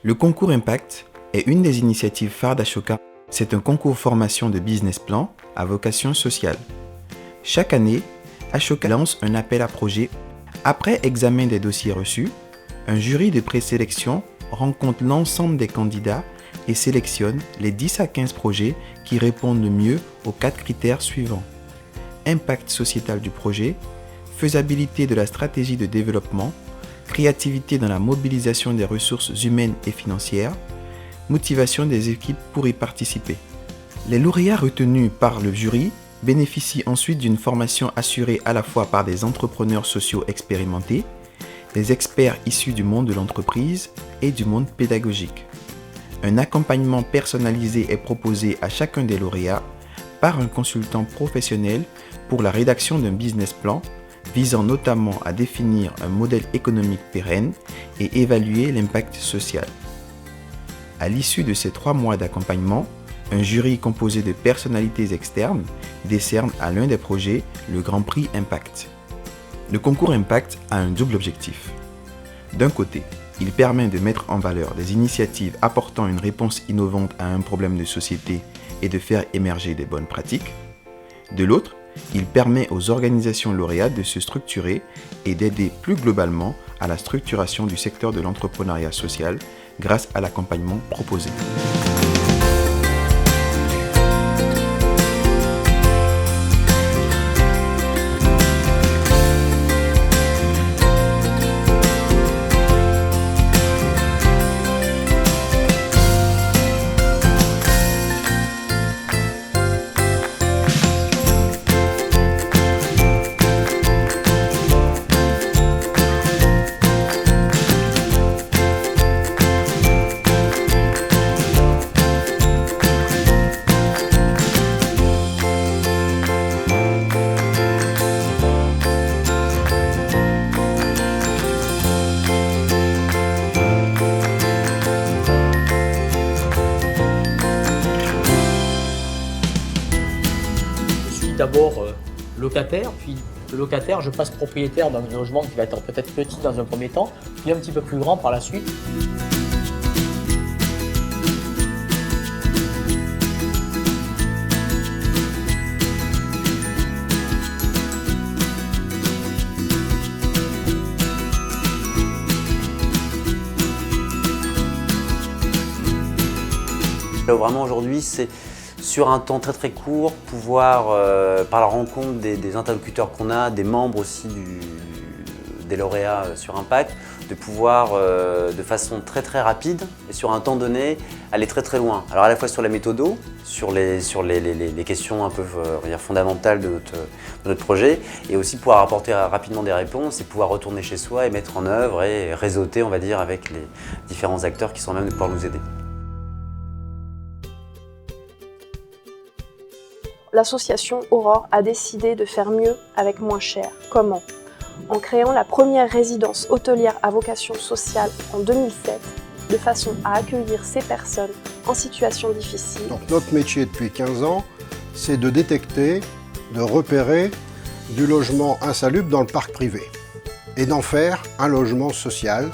Le concours Impact est une des initiatives phares d'Ashoka. C'est un concours formation de business plan à vocation sociale. Chaque année, Ashoka lance un appel à projets. Après examen des dossiers reçus, un jury de présélection rencontre l'ensemble des candidats et sélectionne les 10 à 15 projets qui répondent le mieux aux 4 critères suivants. Impact sociétal du projet, faisabilité de la stratégie de développement, créativité dans la mobilisation des ressources humaines et financières, motivation des équipes pour y participer. Les lauréats retenus par le jury bénéficient ensuite d'une formation assurée à la fois par des entrepreneurs sociaux expérimentés, des experts issus du monde de l'entreprise et du monde pédagogique. Un accompagnement personnalisé est proposé à chacun des lauréats par un consultant professionnel pour la rédaction d'un business plan visant notamment à définir un modèle économique pérenne et évaluer l'impact social. À l'issue de ces 3 mois d'accompagnement, un jury composé de personnalités externes décerne à l'un des projets le Grand Prix Impact. Le concours Impact a un double objectif. D'un côté, il permet de mettre en valeur des initiatives apportant une réponse innovante à un problème de société et de faire émerger des bonnes pratiques. De l'autre, il permet aux organisations lauréates de se structurer et d'aider plus globalement à la structuration du secteur de l'entrepreneuriat social grâce à l'accompagnement proposé. D'abord locataire, puis de locataire je passe propriétaire d'un logement qui va être peut-être petit dans un premier temps, puis un petit peu plus grand par la suite. Là, vraiment aujourd'hui, c'est sur un temps très court, pouvoir, par la rencontre des interlocuteurs qu'on a, des membres aussi des lauréats sur Impact, de pouvoir de façon très rapide et sur un temps donné aller très loin. Alors à la fois sur la méthodo, sur les questions un peu fondamentales de notre projet, et aussi pouvoir apporter rapidement des réponses et pouvoir retourner chez soi et mettre en œuvre et réseauter, on va dire, avec les différents acteurs qui sont à même de pouvoir nous aider. L'association Aurore a décidé de faire mieux avec moins cher. Comment ? En créant la première résidence hôtelière à vocation sociale en 2007, de façon à accueillir ces personnes en situation difficile. Donc notre métier depuis 15 ans, c'est de détecter, de repérer du logement insalubre dans le parc privé et d'en faire un logement social.